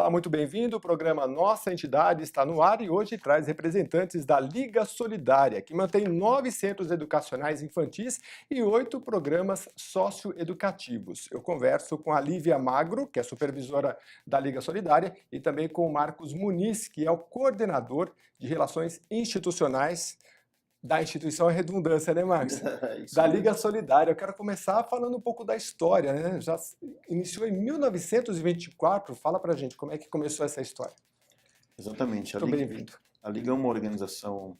Olá, muito bem-vindo. O programa Nossa Entidade está no ar e hoje traz representantes da Liga Solidária, que mantém 9 centros educacionais infantis e 8 programas socioeducativos. Eu converso com a Lívia Magro, que é supervisora da Liga Solidária, e também com o Marcos Muniz, que é o coordenador de relações institucionais da instituição. É redundância, né, Marcos? Da Liga Solidária. Eu quero começar falando um pouco da história, né? Já iniciou em 1924. Fala pra gente como é que começou essa história. Exatamente. Muito bem-vindo. A Liga é uma organização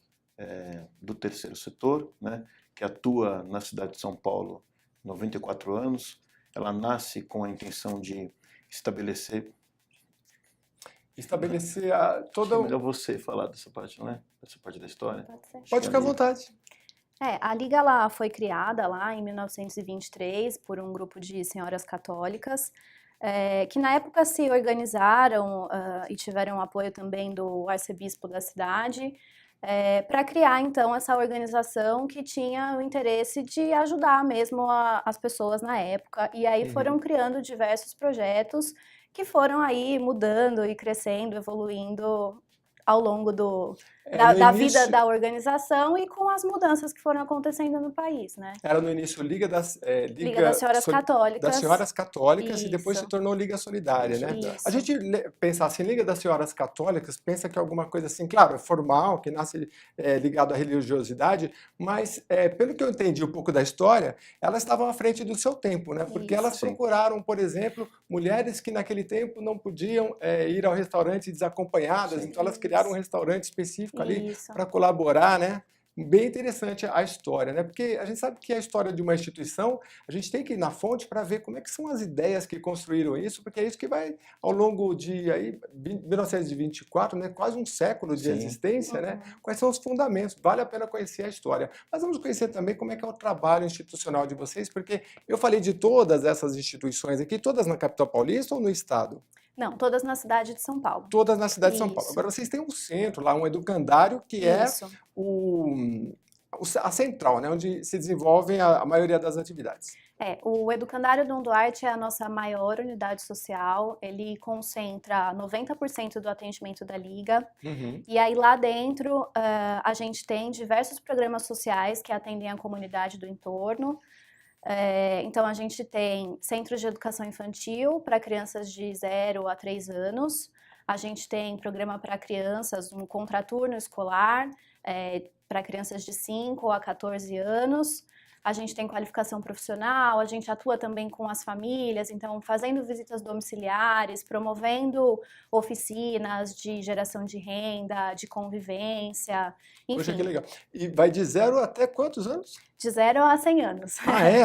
do terceiro setor, né, que atua na cidade de São Paulo há 94 anos. Ela nasce com a intenção de estabelecer toda... É melhor você falar dessa parte, não é? Dessa parte da história. Pode ser. Pode ficar à vontade. A Liga ela foi criada lá em 1923 por um grupo de senhoras católicas, que na época se organizaram e tiveram apoio também do arcebispo da cidade, para criar então essa organização que tinha o interesse de ajudar mesmo as pessoas na época. E aí foram criando diversos projetos que foram aí mudando e crescendo, evoluindo ao longo da vida da organização e com as mudanças que foram acontecendo no país, né? Era no início Liga das Senhoras Católicas. Das Senhoras Católicas. Isso. E depois se tornou Liga Solidária, né? Isso. A gente pensa assim, Liga das Senhoras Católicas, pensa que é alguma coisa assim, claro, formal, que nasce ligado à religiosidade, mas pelo que eu entendi um pouco da história, elas estavam à frente do seu tempo, né? Porque elas procuraram, por exemplo, mulheres que naquele tempo não podiam ir ao restaurante desacompanhadas, então elas criaram um restaurante específico ali para colaborar, né? Bem interessante a história, né? Porque a gente sabe que a história de uma instituição, a gente tem que ir na fonte para ver como é que são as ideias que construíram isso, porque é isso que vai, ao longo de 1924, né? Quase um século de existência, né? Quais são os fundamentos? Vale a pena conhecer a história. Mas vamos conhecer também como é que é o trabalho institucional de vocês, porque eu falei de todas essas instituições aqui, todas na capital paulista ou no estado? Não, todas na cidade de São Paulo. Todas na cidade de São Paulo. Agora, vocês têm um centro lá, um educandário, que é a central, né, onde se desenvolvem a maioria das atividades. O Educandário Dom Duarte é a nossa maior unidade social. Ele concentra 90% do atendimento da Liga. E aí, lá dentro, a gente tem diversos programas sociais que atendem a comunidade do entorno. Então, a gente tem centros de educação infantil para crianças de 0 a 3 anos. A gente tem programa para crianças, um contraturno escolar, para crianças de 5 a 14 anos. A gente tem qualificação profissional, a gente atua também com as famílias, então fazendo visitas domiciliares, promovendo oficinas de geração de renda, de convivência, enfim. Poxa, que legal. E vai de 0 até quantos anos? De 0 a 100 anos.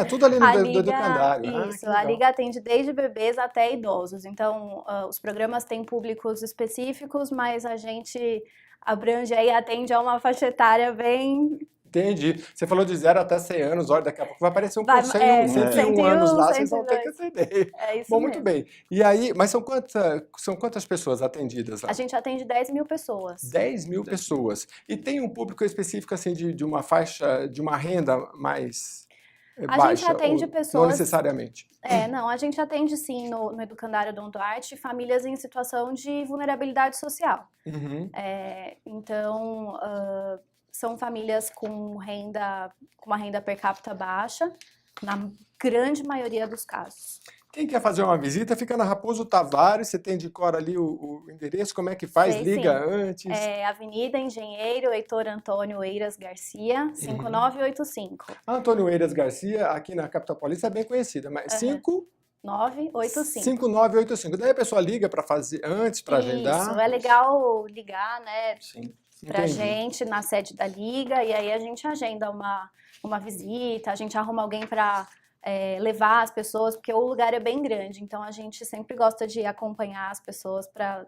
Tudo ali do educandário. Isso, a Liga atende desde bebês até idosos, então os programas têm públicos específicos, mas a gente abrange aí, atende a uma faixa etária bem... Entendi. Você falou de 0 até 100 anos, olha, daqui a pouco vai aparecer um com 101 anos lá, vocês vão ter que atender. Isso Bom, mesmo. muito bem. E aí, mas são quantas pessoas atendidas lá? A gente atende 10 mil pessoas. 10 mil pessoas. E tem um público específico, assim, de uma faixa, de uma renda mais baixa? A gente atende pessoas... Não necessariamente. Não, a gente atende sim no Educandário Dom Duarte famílias em situação de vulnerabilidade social. Então... são famílias com uma renda per capita baixa, na grande maioria dos casos. Quem quer fazer uma visita, fica na Raposo Tavares, você tem de cor ali o endereço, como é que faz? Liga antes? Avenida Engenheiro Heitor Antônio Eiras Garcia, 5985. Antônio Eiras Garcia, aqui na capital paulista, é bem conhecida, mas 5985. 5985. Daí a pessoa liga para fazer antes, para agendar? Isso, é legal ligar, né? Sim. Pra gente na sede da Liga, e aí a gente agenda uma visita, a gente arruma alguém para levar as pessoas, porque o lugar é bem grande, então a gente sempre gosta de acompanhar as pessoas para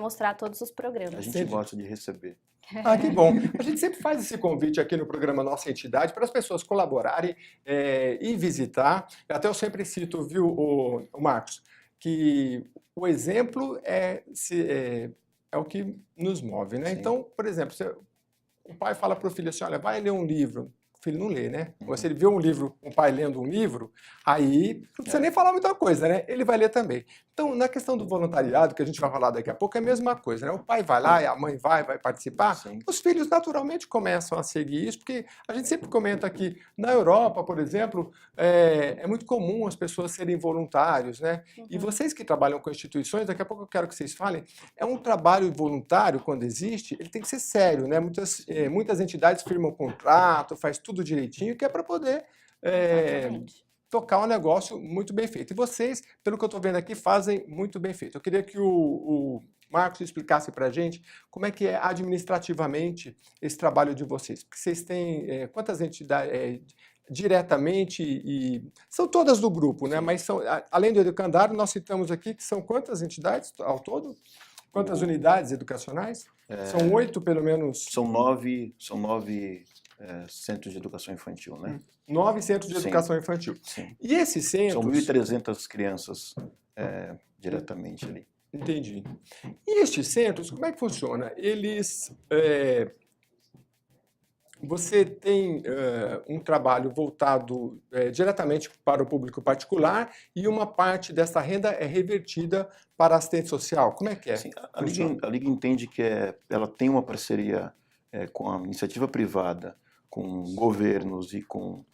mostrar todos os programas. A gente gosta de receber. Que bom. A gente sempre faz esse convite aqui no programa Nossa Entidade para as pessoas colaborarem e visitar. Até eu sempre cito, viu, o Marcos, que o exemplo é o que nos move, né? Então, por exemplo, o pai fala para o filho assim, olha, vai ler um livro. o filho não lê, né? Se ele vê um livro, um pai lendo um livro, aí não precisa nem falar muita coisa, né? Ele vai ler também. Então, na questão do voluntariado, que a gente vai falar daqui a pouco, é a mesma coisa, né? O pai vai lá, e a mãe vai participar, Sim. os filhos naturalmente começam a seguir isso, porque a gente sempre comenta que na Europa, por exemplo, é muito comum as pessoas serem voluntários, né? E vocês que trabalham com instituições, daqui a pouco eu quero que vocês falem, é um trabalho voluntário, quando existe, ele tem que ser sério, né? Muitas entidades firmam contrato, faz tudo direitinho, que é para poder tocar um negócio muito bem feito. E vocês, pelo que eu estou vendo aqui, fazem muito bem feito. Eu queria que o Marcos explicasse para a gente como é que é administrativamente esse trabalho de vocês. Porque vocês têm quantas entidades diretamente e são todas do grupo, né? Mas são, além do educandário, nós citamos aqui que são quantas entidades ao todo? Quantas unidades educacionais? São 8, pelo menos. São nove centros de educação infantil, né? 9 centros de educação infantil. Sim. E esses centros... São 1.300 crianças diretamente ali. Entendi. E estes centros, como é que funciona? Eles... Você tem um trabalho voltado diretamente para o público particular e uma parte dessa renda é revertida para a assistente social. Como é que é? Sim, a Liga entende que ela tem uma parceria com a iniciativa privada, com governos e com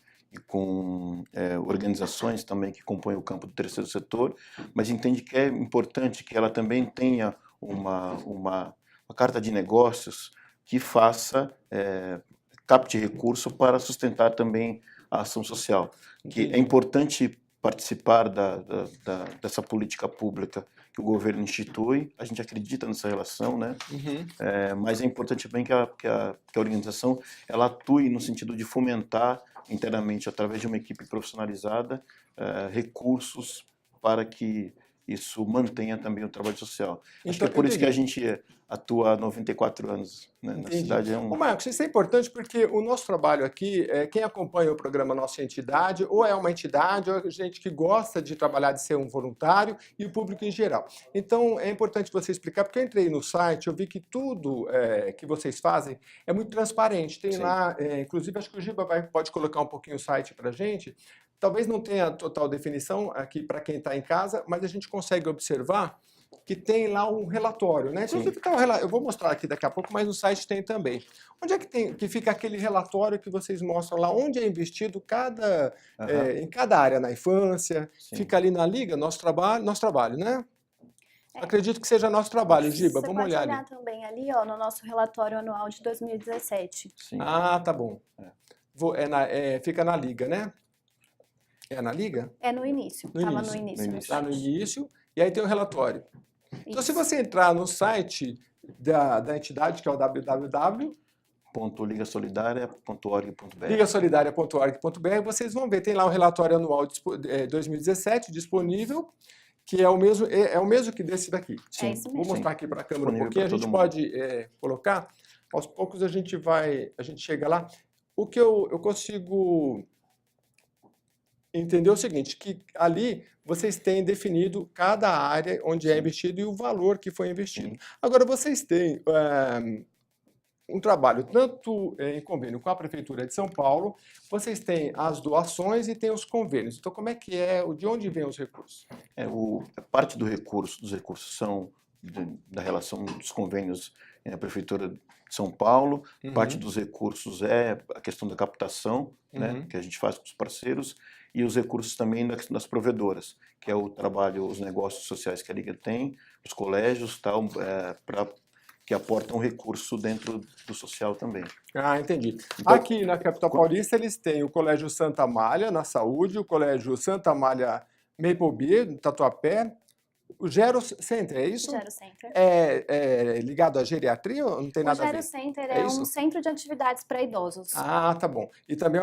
organizações também que compõem o campo do terceiro setor, mas entende que é importante que ela também tenha uma carta de negócios que capte recurso para sustentar também a ação social. Que é importante participar dessa política pública que o governo institui, a gente acredita nessa relação, né? Mas é importante também que a organização ela atue no sentido de fomentar internamente, através de uma equipe profissionalizada, recursos para que isso mantenha também o trabalho social. Acho que é por isso que a gente atua há 94 anos, né, na cidade. Ô Marcos, isso é importante porque o nosso trabalho aqui, quem acompanha o programa Nossa Entidade, ou é uma entidade, ou é gente que gosta de trabalhar, de ser um voluntário, e o público em geral. Então, é importante você explicar, porque eu entrei no site, eu vi que tudo que vocês fazem é muito transparente. Tem lá, inclusive, acho que o Giba pode colocar um pouquinho o site para a gente. Talvez não tenha total definição aqui para quem está em casa, mas a gente consegue observar que tem lá um relatório, né? Inclusive, eu vou mostrar aqui daqui a pouco, mas no site tem também. Onde é que fica aquele relatório que vocês mostram lá? Onde é investido em cada área, na infância? Sim. Fica ali na Liga, nosso trabalho, né? Acredito que seja nosso trabalho, Giba. Vamos olhar ali. Você pode olhar também ali, ó, no nosso relatório anual de 2017. Sim. Ah, tá bom. Fica na Liga, né? É na Liga? É no início. Estava no início. Está no início. E aí tem o relatório. Isso. Então, se você entrar no site da entidade, que é o www.ligasolidaria.org.br ligasolidaria.org.br, vocês vão ver, tem lá o relatório anual de 2017 disponível, que é o mesmo que desse daqui. Sim. É isso mesmo. Vou mostrar aqui para a câmera um pouquinho, a gente pode colocar, aos poucos a gente chega lá. O que eu consigo entender o seguinte, que ali vocês têm definido cada área onde é investido e o valor que foi investido. Sim. Agora, vocês têm um trabalho tanto em convênio com a Prefeitura de São Paulo, vocês têm as doações e têm os convênios. Então, como é que de onde vêm os recursos? Parte dos recursos são da relação dos convênios na Prefeitura de São Paulo, parte dos recursos é a questão da captação, né, que a gente faz com os parceiros, e os recursos também das provedoras, que é o trabalho, os negócios sociais que a Liga tem, os colégios, que aportam recurso dentro do social também. Ah, entendi. Então, aqui na capital paulista eles têm o Colégio Santa Amália, na saúde, o Colégio Santa Amália Maple Beer, no Tatuapé, o Gero Center, é isso? O Gero Center. É ligado à geriatria ou não tem nada a ver? O Gero Center é um centro de atividades para idosos. Ah, tá bom. E também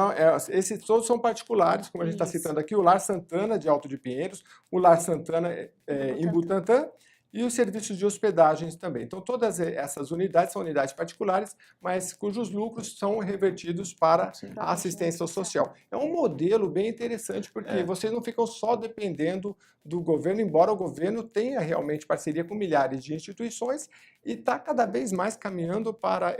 esses todos são particulares, como a gente está citando aqui, o Lar Santana de Alto de Pinheiros, o Lar Santana em Butantã, e os serviços de hospedagens também. Então, todas essas unidades são unidades particulares, mas cujos lucros são revertidos para a assistência social. É um modelo bem interessante, porque vocês não ficam só dependendo do governo, embora o governo tenha realmente parceria com milhares de instituições e está cada vez mais caminhando para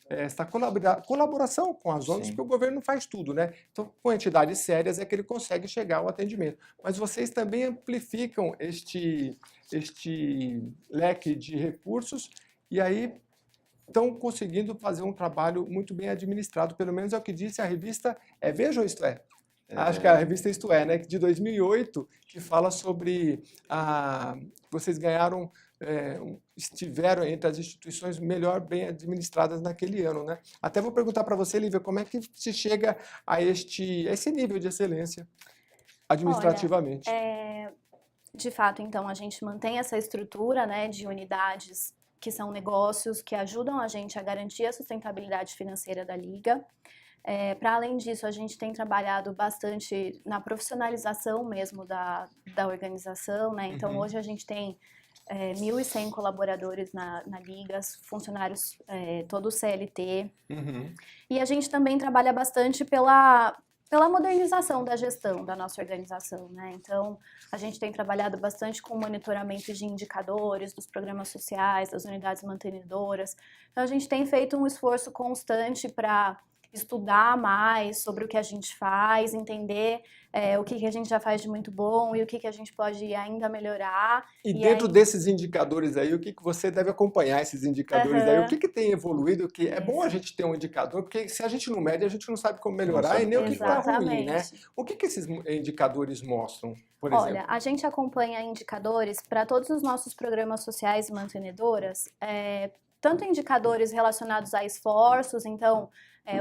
essa colaboração com as ONGs, Sim. porque o governo não faz tudo, né? Então, com entidades sérias é que ele consegue chegar ao atendimento. Mas vocês também amplificam este leque de recursos e aí estão conseguindo fazer um trabalho muito bem administrado, pelo menos é o que disse a revista Veja ou Isto É? Acho que é a revista Isto É, né, de 2008, que fala sobre vocês ganharam, estiveram entre as instituições melhor bem administradas naquele ano, né? Até vou perguntar para você, Lívia, como é que se chega a esse nível de excelência administrativamente? Olha, de fato, então, a gente mantém essa estrutura, né, de unidades que são negócios que ajudam a gente a garantir a sustentabilidade financeira da Liga. Para além disso, a gente tem trabalhado bastante na profissionalização mesmo da organização, né? Então, hoje a gente tem 1.100 colaboradores na Liga, funcionários todos CLT. E a gente também trabalha bastante pela modernização da gestão da nossa organização, né? Então, a gente tem trabalhado bastante com monitoramento de indicadores dos programas sociais, das unidades mantenedoras. Então, a gente tem feito um esforço constante para estudar mais sobre o que a gente faz, entender o que a gente já faz de muito bom e o que a gente pode ainda melhorar. E dentro desses indicadores aí, o que você deve acompanhar esses indicadores aí? O que tem evoluído? Que é bom a gente ter um indicador, porque se a gente não mede, a gente não sabe como melhorar e nem o que está ruim, né? O que esses indicadores mostram, por exemplo? Olha, a gente acompanha indicadores para todos os nossos programas sociais e mantenedoras, tanto indicadores relacionados a esforços, então,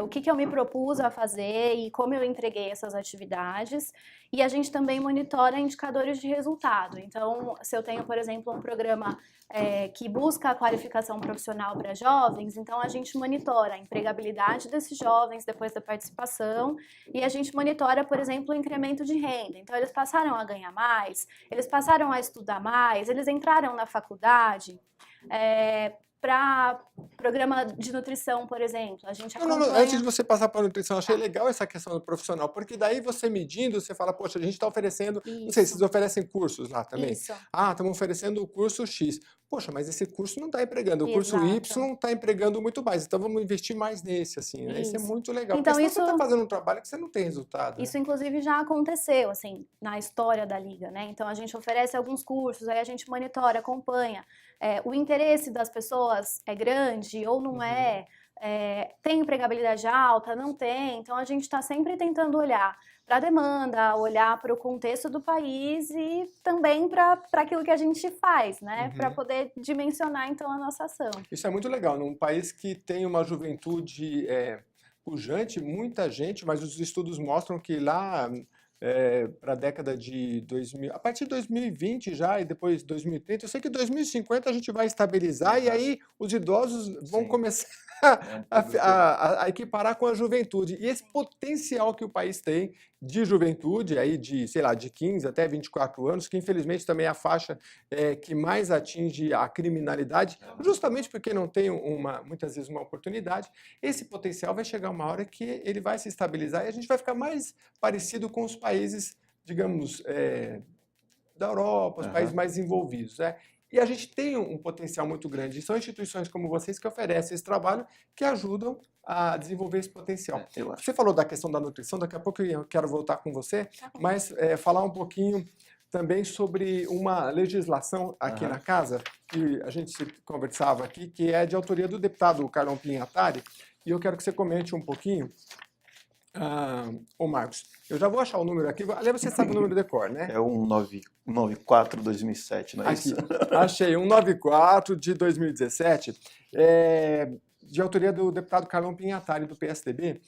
o que eu me propus a fazer e como eu entreguei essas atividades, e a gente também monitora indicadores de resultado. Então, se eu tenho, por exemplo, um programa que busca a qualificação profissional para jovens, então a gente monitora a empregabilidade desses jovens depois da participação, e a gente monitora, por exemplo, o incremento de renda. Então, eles passaram a ganhar mais, eles passaram a estudar mais, eles entraram na faculdade. Para programa de nutrição, por exemplo, a gente acompanha... Não, antes de você passar para a nutrição, achei legal essa questão do profissional, porque daí você medindo, você fala, poxa, a gente está oferecendo, não sei, vocês oferecem cursos lá também? Isso. Estamos oferecendo o curso X. Poxa, mas esse curso não está empregando, o curso Y está empregando muito mais, então vamos investir mais nesse, assim, né? Isso é muito legal, então, porque senão você está fazendo um trabalho que você não tem resultado. Isso, inclusive, já aconteceu, assim, na história da Liga, né? Então, a gente oferece alguns cursos, aí a gente monitora, acompanha. O interesse das pessoas é grande ou não é? Tem empregabilidade alta? Não tem? Então, a gente está sempre tentando olhar para a demanda, olhar para o contexto do país e também para aquilo que a gente faz, né? Para poder dimensionar, então, a nossa ação. Isso é muito legal, num país que tem uma juventude pujante, muita gente, mas os estudos mostram que lá para a década de 2000, a partir de 2020 já e depois 2030, eu sei que 2050 a gente vai estabilizar e aí os idosos vão começar a equiparar com a juventude. E esse potencial que o país tem de juventude, aí de, sei lá, de 15 até 24 anos, que infelizmente também é a faixa que mais atinge a criminalidade, justamente porque não tem muitas vezes uma oportunidade, esse potencial vai chegar uma hora que ele vai se estabilizar e a gente vai ficar mais parecido com os países, digamos, da Europa, os países mais envolvidos, né? E a gente tem um potencial muito grande. E são instituições como vocês que oferecem esse trabalho que ajudam a desenvolver esse potencial. Você falou da questão da nutrição, daqui a pouco eu quero voltar com você, mas falar um pouquinho também sobre uma legislação aqui na casa, que a gente conversava aqui, que é de autoria do deputado Carlão Pinhatari, e eu quero que você comente um pouquinho. Ô Marcos, eu já vou achar o número aqui. Aliás, você sabe o número de cor, né? É 194/2007, não é isso? Achei, 194 de 2017, de autoria do deputado Carlão Pinhatari, do PSDB.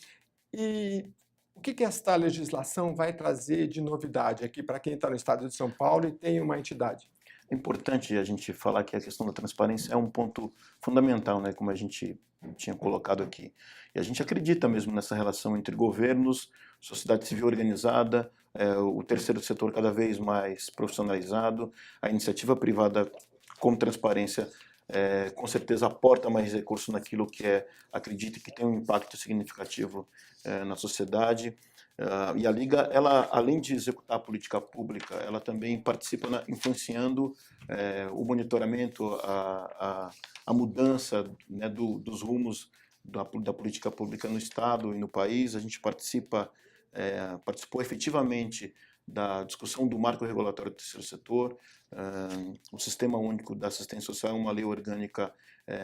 E o que esta legislação vai trazer de novidade aqui para quem está no estado de São Paulo e tem uma entidade? É importante a gente falar que a questão da transparência é um ponto fundamental, né, como a gente tinha colocado aqui. E a gente acredita mesmo nessa relação entre governos, sociedade civil organizada, o terceiro setor cada vez mais profissionalizado, a iniciativa privada com transparência com certeza aporta mais recursos naquilo que acredita que tem um impacto significativo na sociedade. E a Liga, ela, além de executar a política pública, ela também participa influenciando o monitoramento, a mudança, né, dos rumos da política pública no Estado e no país. A gente participou efetivamente da discussão do marco regulatório do terceiro setor. O Sistema Único da Assistência Social é uma lei orgânica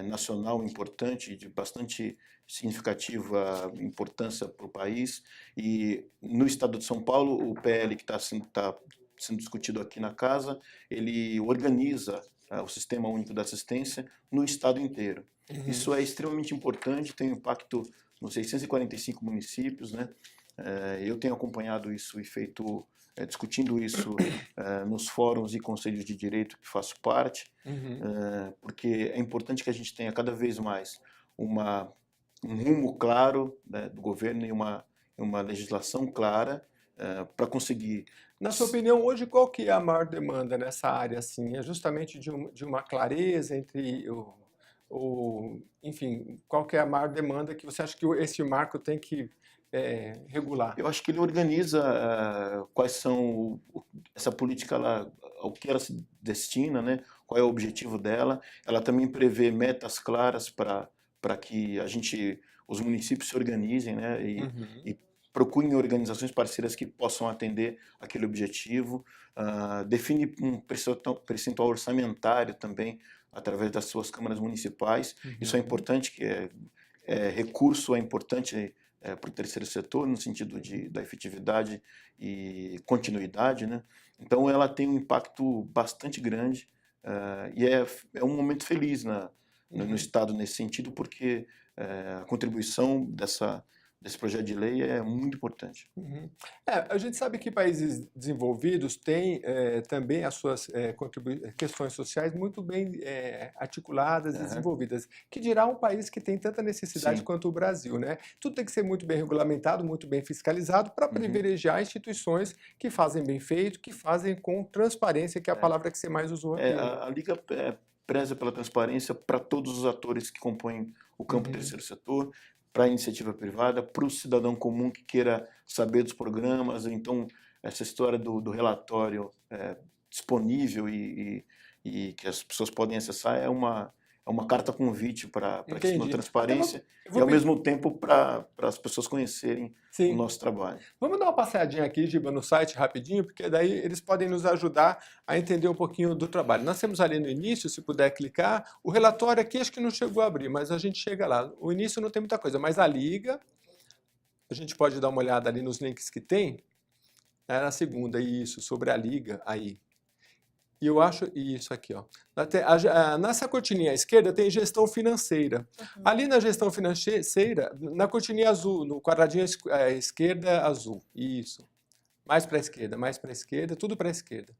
nacional importante, de bastante significativa importância para o país. E no Estado de São Paulo, o PL que está sendo discutido aqui na casa, ele organiza o Sistema Único da Assistência no Estado inteiro. Isso é extremamente importante, tem impacto nos 645 municípios, né? Eu tenho acompanhado isso e discutindo isso nos fóruns e conselhos de direito que faço parte, porque é importante que a gente tenha cada vez mais um rumo claro, né, do governo e uma legislação clara para conseguir. Na sua opinião, hoje qual que é a maior demanda nessa área? Assim? É justamente de uma clareza entre enfim, qual que é a maior demanda que você acha que esse marco tem que regular? Eu acho que ele organiza quais são essa política, ao que ela se destina, né? Qual é o objetivo dela. Ela também prevê metas claras para que os municípios se organizem, né? E procurem organizações parceiras que possam atender aquele objetivo. Define um percentual orçamentário também através das suas câmaras municipais. Isso é importante, que recurso é importante para o terceiro setor, no sentido da efetividade e continuidade, né? Então, ela tem um impacto bastante grande e é um momento feliz no Estado nesse sentido, porque a contribuição desse projeto de lei é muito importante. A gente sabe que países desenvolvidos têm também as suas questões sociais muito bem articuladas e desenvolvidas. Que dirá um país que tem tanta necessidade quanto o Brasil, né? Tudo tem que ser muito bem regulamentado, muito bem fiscalizado para privilegiar instituições que fazem bem feito, que fazem com transparência, que é a palavra que você mais usou aqui. A Liga preza pela transparência para todos os atores que compõem o campo terceiro setor, para a iniciativa privada, para o cidadão comum que queira saber dos programas. Então, essa história do relatório disponível e que as pessoas podem acessar é uma carta convite para a questão da transparência e, ao mesmo tempo, para as pessoas conhecerem o nosso trabalho. Vamos dar uma passeadinha aqui, Giba, no site rapidinho, porque daí eles podem nos ajudar a entender um pouquinho do trabalho. Nós temos ali no início, se puder clicar, o relatório aqui acho que não chegou a abrir, mas a gente chega lá. O início não tem muita coisa, mas a Liga, a gente pode dar uma olhada ali nos links que tem. Na segunda, isso, sobre a Liga, aí. E eu acho isso aqui, ó. Nessa cortininha à esquerda tem gestão financeira. Ali na gestão financeira, na cortininha azul, no quadradinho à esquerda azul. Isso. Mais para a esquerda, tudo para a esquerda.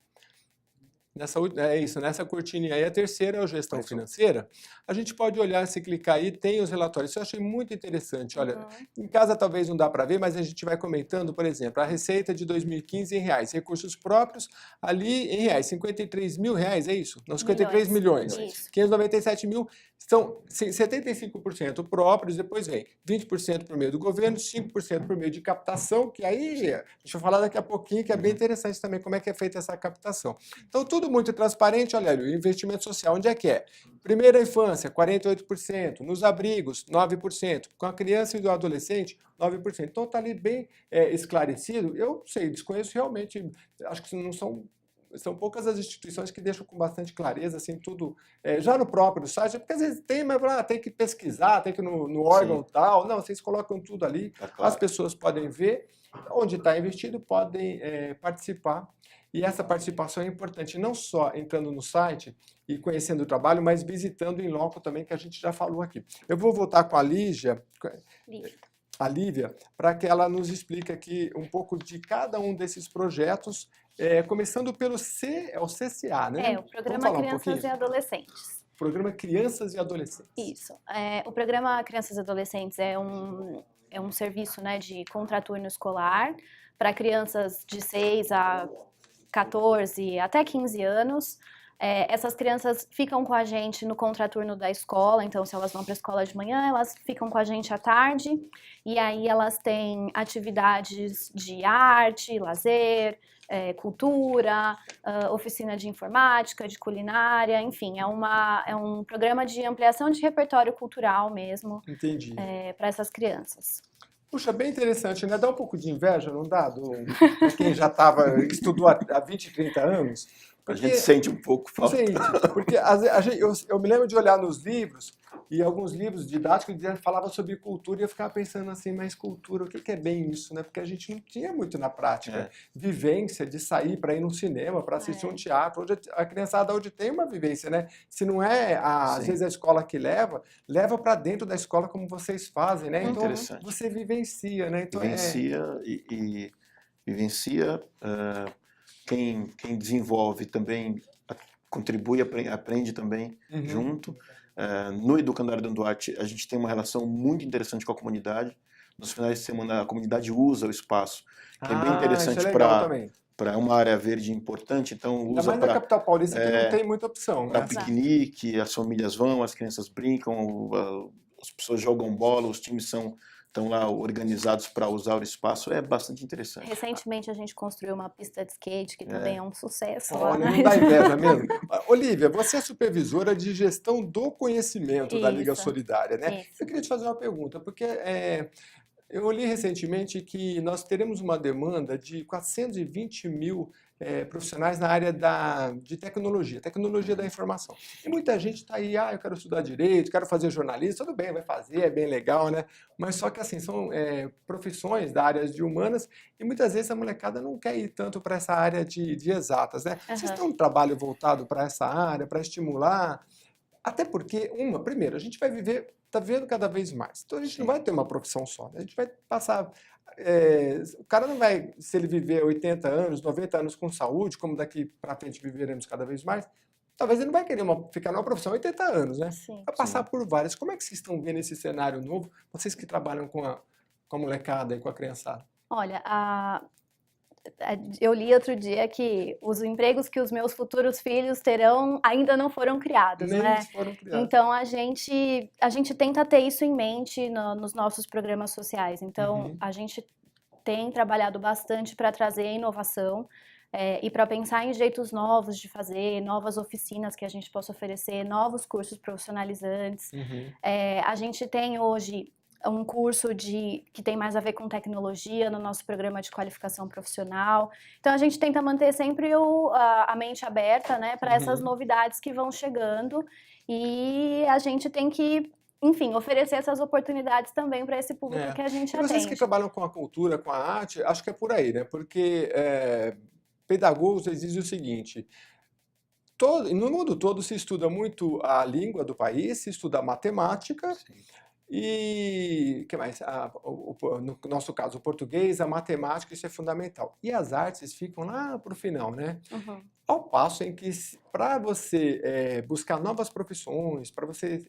Nessa cortininha aí, a terceira é a gestão financeira. A gente pode olhar, se clicar aí, tem os relatórios. Isso eu achei muito interessante. Olha, em casa talvez não dá para ver, mas a gente vai comentando, por exemplo, a receita de 2015 em reais, recursos próprios ali em reais, 53 mil reais, é isso? Não, 53 milhões. 597 mil, são 75% próprios, depois vem 20% por meio do governo, 5% por meio de captação, que aí a gente vai falar daqui a pouquinho, que é bem interessante também como é que é feita essa captação. Então, tudo muito transparente. Olha ali, o investimento social, onde é que é? Primeira infância, 48%, nos abrigos, 9%, com a criança e o adolescente, 9%. Então, está ali bem esclarecido. Eu sei, desconheço realmente, acho que não são poucas as instituições que deixam com bastante clareza, assim, tudo, já no próprio site, porque às vezes tem que pesquisar, tem que ir no órgão tal, não, vocês colocam tudo ali, as pessoas podem ver onde está investido, podem participar, e essa participação é importante, não só entrando no site e conhecendo o trabalho, mas visitando em loco também, que a gente já falou aqui. Eu vou voltar com a Lívia, para que ela nos explique aqui um pouco de cada um desses projetos, começando pelo o CCA, né? O Programa Crianças e Adolescentes. Programa Crianças e Adolescentes. Isso. O Programa Crianças e Adolescentes é um serviço, né, de contraturno escolar para crianças de 6 a 14 até 15 anos. Essas crianças ficam com a gente no contraturno da escola, então se elas vão para a escola de manhã, elas ficam com a gente à tarde, e aí elas têm atividades de arte, lazer, cultura, oficina de informática, de culinária, enfim, é um programa de ampliação de repertório cultural mesmo. Entendi. Para essas crianças. Puxa, bem interessante, né? Dá um pouco de inveja, não dá? Pra quem já estudou há 20, 30 anos. Porque a gente sente um pouco falta. Sente, porque eu me lembro de olhar nos livros, e alguns livros didáticos falavam sobre cultura, e eu ficava pensando assim, mas cultura, o que é bem isso, né? Porque a gente não tinha muito na prática vivência de sair para ir no cinema, para assistir um teatro. Hoje a criançada hoje tem uma vivência, né? Se não é, às vezes, a escola que leva para dentro da escola como vocês fazem, né? Então, você vivencia, né? Então, vivencia. Quem desenvolve também contribui, aprende também junto. No Educandário Dom Duarte, a gente tem uma relação muito interessante com a comunidade. Nos finais de semana, a comunidade usa o espaço, que é bem interessante para uma área verde importante. Então, usa para na capital paulista que não tem muita opção. Para piquenique, as famílias vão, as crianças brincam, as pessoas jogam bola, os times estão lá organizados para usar o espaço, é bastante interessante. Recentemente a gente construiu uma pista de skate, que também é um sucesso. Olha, não dá inveja mesmo. Olívia, você é supervisora de gestão do conhecimento da Liga Solidária, né? Isso. Eu queria te fazer uma pergunta, porque eu li recentemente que nós teremos uma demanda de 420 mil profissionais na área de tecnologia da informação. E muita gente está aí, eu quero estudar direito, quero fazer jornalismo, tudo bem, vai fazer, é bem legal, né? Mas só que assim, são profissões da área de humanas e muitas vezes a molecada não quer ir tanto para essa área de exatas, né? Vocês têm um trabalho voltado para essa área, para estimular? Até porque, primeiro, a gente vai está vivendo cada vez mais. Então a gente não vai ter uma profissão só, né? A gente vai passar. O cara não vai, se ele viver 80 anos, 90 anos com saúde, como daqui para frente viveremos cada vez mais, talvez ele não vai querer ficar numa profissão 80 anos, né? Vai passar por várias. Como é que vocês estão vendo esse cenário novo? Vocês que trabalham com a molecada e com a criançada. Olha, eu li outro dia que os empregos que os meus futuros filhos terão ainda não foram criados, né? Foram criados. Então a gente tenta ter isso em mente nos nossos programas sociais. Então a gente tem trabalhado bastante para trazer inovação e para pensar em jeitos novos de fazer, novas oficinas que a gente possa oferecer, novos cursos profissionalizantes. A gente tem hoje um curso que tem mais a ver com tecnologia no nosso programa de qualificação profissional. Então, a gente tenta manter sempre a mente aberta, né, para essas novidades que vão chegando e a gente tem que, enfim, oferecer essas oportunidades também para esse público que a gente atende. Vocês que trabalham com a cultura, com a arte, acho que é por aí, né? Porque pedagogos dizem o seguinte... no mundo todo se estuda muito a língua do país, se estuda a matemática... E que mais? No nosso caso, o português, a matemática, isso é fundamental. E as artes ficam lá para o final, né? Ao passo em que, para você buscar novas profissões, para você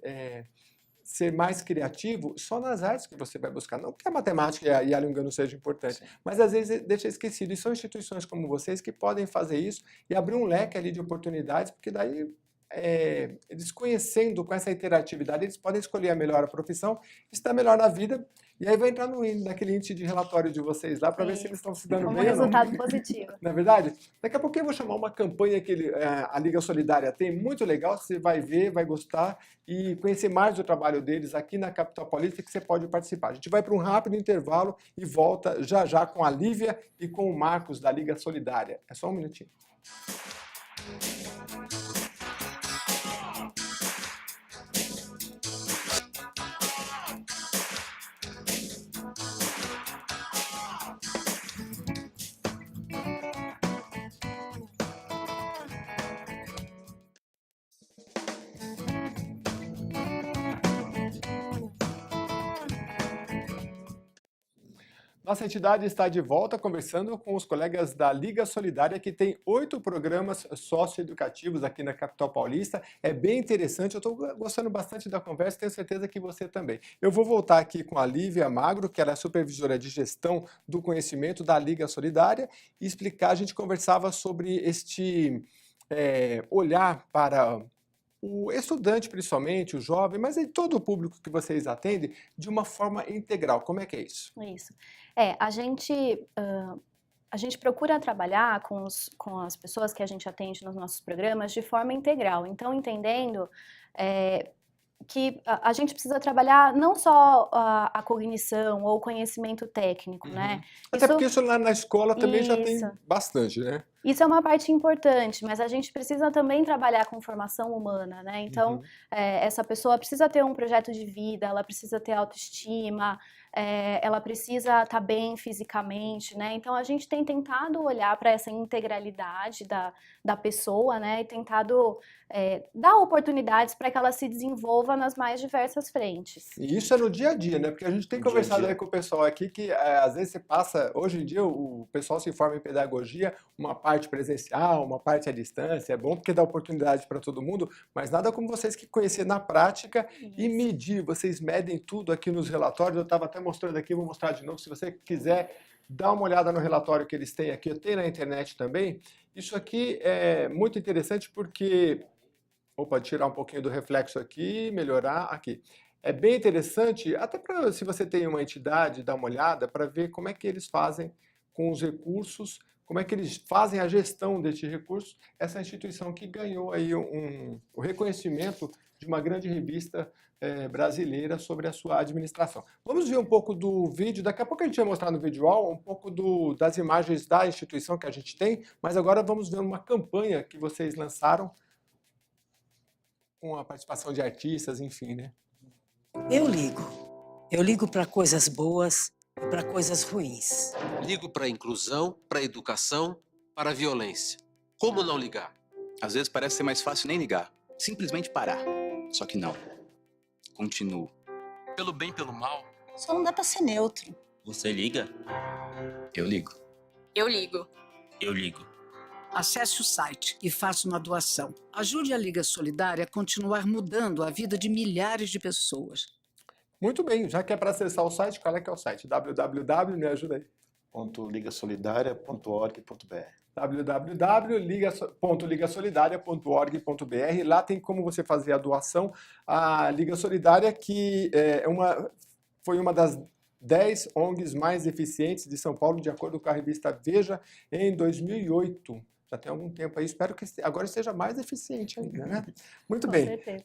ser mais criativo, só nas artes que você vai buscar. Não que a matemática e a língua não sejam importantes, mas às vezes deixa esquecido. E são instituições como vocês que podem fazer isso e abrir um leque ali de oportunidades, porque daí... eles conhecendo com essa interatividade, eles podem escolher a melhor profissão, estar melhor na vida, e aí vai entrar naquele índice de relatório de vocês lá para ver se eles estão se dando bem. Um resultado positivo. Na verdade, daqui a pouco eu vou chamar uma campanha que a Liga Solidária tem, muito legal, você vai ver, vai gostar e conhecer mais do trabalho deles aqui na capital paulista, que você pode participar. A gente vai para um rápido intervalo e volta já com a Lívia e com o Marcos da Liga Solidária. É só um minutinho. Nossa entidade está de volta conversando com os colegas da Liga Solidária, que tem 8 programas socioeducativos aqui na capital paulista. É bem interessante, eu estou gostando bastante da conversa, tenho certeza que você também. Eu vou voltar aqui com a Lívia Magro, que ela é supervisora de gestão do conhecimento da Liga Solidária, e explicar, a gente conversava sobre olhar para o estudante, principalmente, o jovem, mas aí todo o público que vocês atendem, de uma forma integral? Como é que é isso? Isso. A gente procura trabalhar com as pessoas que a gente atende nos nossos programas de forma integral. Então, entendendo que a gente precisa trabalhar não só a cognição ou o conhecimento técnico, né? Até porque isso lá na escola também já tem Isso. bastante, né? Isso é uma parte importante, mas a gente precisa também trabalhar com formação humana, né? Então, essa pessoa precisa ter um projeto de vida, ela precisa ter autoestima, ela precisa estar bem fisicamente, né? Então, a gente tem tentado olhar para essa integralidade da pessoa, né? E tentado dar oportunidades para que ela se desenvolva nas mais diversas frentes. E isso é no dia a dia, né? Porque a gente tem No dia a conversado dia. aí com o pessoal aqui que às vezes você passa, hoje em dia o pessoal se forma em pedagogia, uma parte presencial, uma parte à distância, é bom porque dá oportunidade para todo mundo, mas nada como vocês que conhecer na prática e Isso. medir, vocês medem tudo aqui nos relatórios, eu estava até mostrando aqui, vou mostrar de novo, se você quiser dar uma olhada no relatório que eles têm aqui, eu tenho na internet também, isso aqui é muito interessante porque, opa, tirar um pouquinho do reflexo aqui, melhorar aqui. É bem interessante, até para se você tem uma entidade, dar uma olhada para ver como é que eles fazem com os recursos, como é que eles fazem a gestão destes recursos, essa instituição que ganhou aí o reconhecimento de uma grande revista brasileira sobre a sua administração. Vamos ver um pouco do vídeo, daqui a pouco a gente vai mostrar no visual um pouco das imagens da instituição que a gente tem, mas agora vamos ver uma campanha que vocês lançaram com a participação de artistas, enfim, né? Eu ligo. Eu ligo para coisas boas e para coisas ruins. Ligo para a inclusão, para a educação, para a violência. Como não ligar? Às vezes parece ser mais fácil nem ligar, simplesmente parar. Só que não. Continuo. Pelo bem, pelo mal. Só não dá pra ser neutro. Você liga? Eu ligo. Eu ligo. Eu ligo. Acesse o site e faça uma doação. Ajude a Liga Solidária a continuar mudando a vida de milhares de pessoas. Muito bem, já que é para acessar o site, qual é que é o site? www, me ajuda aí. .ligasolidaria.org.br www.ligasolidaria.org.br. Lá tem como você fazer a doação. A Liga Solidária, que foi uma das 10 ONGs mais eficientes de São Paulo, de acordo com a revista Veja, em 2008. Já tem algum tempo aí, espero que agora esteja mais eficiente ainda, né? Muito Com bem. certeza.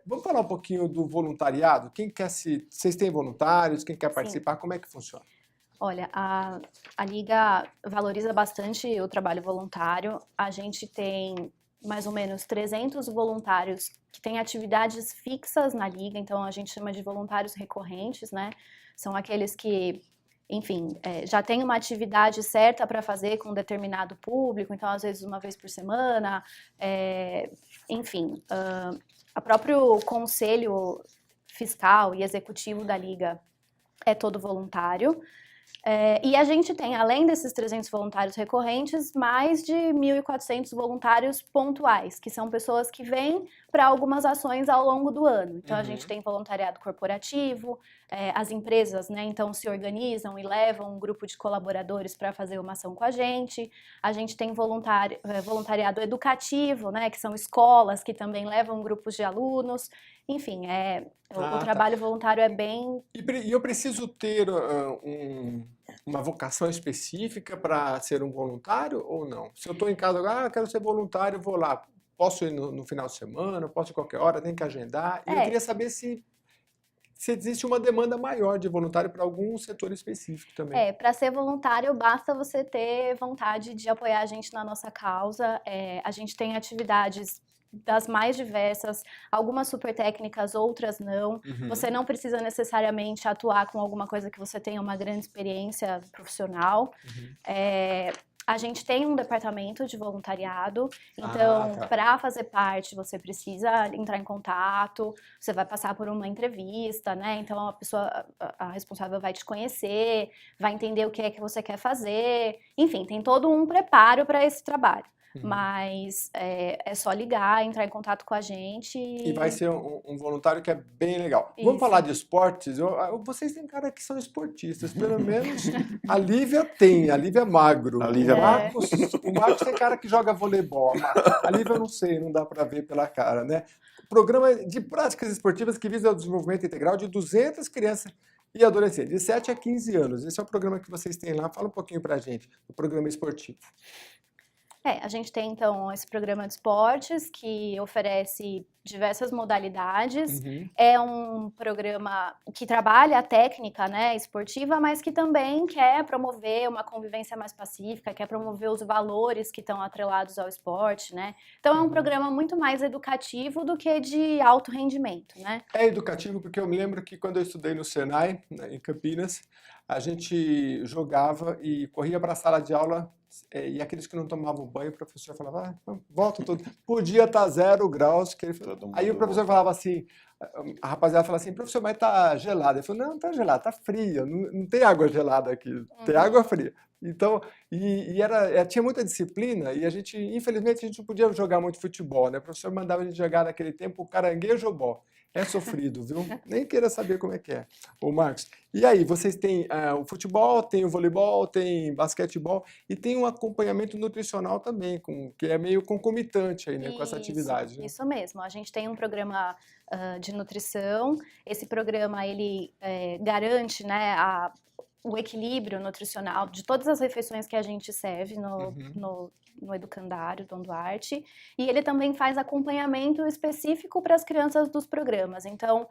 Vamos falar um pouquinho do voluntariado? Quem quer vocês têm voluntários? Quem quer Sim. participar? Como é que funciona? Olha, a Liga valoriza bastante o trabalho voluntário. A gente tem mais ou menos 300 voluntários que têm atividades fixas na Liga, então a gente chama de voluntários recorrentes, né? São aqueles que, enfim, já têm uma atividade certa para fazer com um determinado público, então às vezes uma vez por semana, enfim. O próprio conselho fiscal e executivo da Liga é todo voluntário. E a gente tem, além desses 300 voluntários recorrentes, mais de 1.400 voluntários pontuais, que são pessoas que vêm para algumas ações ao longo do ano. Então, a gente tem voluntariado corporativo, as empresas, né, então, se organizam e levam um grupo de colaboradores para fazer uma ação com a gente. A gente tem voluntariado educativo, né, que são escolas que também levam grupos de alunos. Enfim, o trabalho voluntário é bem... E eu preciso ter uma vocação específica para ser um voluntário ou não? Se eu estou em casa, quero ser voluntário, vou lá. Posso ir no final de semana, posso ir qualquer hora, tem que agendar. E eu queria saber se existe uma demanda maior de voluntário para algum setor específico também. Para ser voluntário, basta você ter vontade de apoiar a gente na nossa causa. A gente tem atividades das mais diversas, algumas super técnicas, outras não. Você não precisa necessariamente atuar com alguma coisa que você tenha uma grande experiência profissional. A gente tem um departamento de voluntariado, então, para fazer parte, você precisa entrar em contato, você vai passar por uma entrevista, né? Então, a responsável vai te conhecer, vai entender o que é que você quer fazer. Enfim, tem todo um preparo para esse trabalho. Mas é só ligar, entrar em contato com a gente. E vai ser um voluntário que é bem legal. Isso. Vamos falar de esportes? Vocês têm cara que são esportistas, pelo menos a Lívia tem, a Lívia é magro. A Lívia O Marcos tem cara que joga voleibol. A Lívia eu não sei, não dá para ver pela cara, né? Programa de práticas esportivas que visa o desenvolvimento integral de 200 crianças e adolescentes, de 7 a 15 anos. Esse é o programa que vocês têm lá. Fala um pouquinho pra gente do programa esportivo. A gente tem, então, esse programa de esportes que oferece diversas modalidades. É um programa que trabalha a técnica, né, esportiva, mas que também quer promover uma convivência mais pacífica, quer promover os valores que estão atrelados ao esporte, né? Então, é um programa muito mais educativo do que de alto rendimento, né? É educativo porque eu me lembro que quando eu estudei no Senai, em Campinas, a gente jogava e corria para a sala de aula e aqueles que não tomavam banho, o professor falava, volta tudo. Podia estar 0 graus. Que ele... Aí o professor falava assim, a rapaziada falava assim, professor, mas tá gelado. Ele falou, não tá gelado, tá fria, não tem água gelada aqui, tem água fria. Então, tinha muita disciplina e a gente, infelizmente, a gente não podia jogar muito futebol, né? O professor mandava a gente jogar naquele tempo o caranguejo-bol. É sofrido, viu? Nem queira saber como é que é. Ô, Marcos, e aí, vocês têm o futebol, tem o voleibol, tem basquetebol e tem um acompanhamento nutricional também, que é meio concomitante aí, né, com essa atividade. Né? Isso mesmo. A gente tem um programa de nutrição. Esse programa, ele garante, né, o equilíbrio nutricional de todas as refeições que a gente serve no educandário Dom Duarte, e ele também faz acompanhamento específico para as crianças dos programas. Então,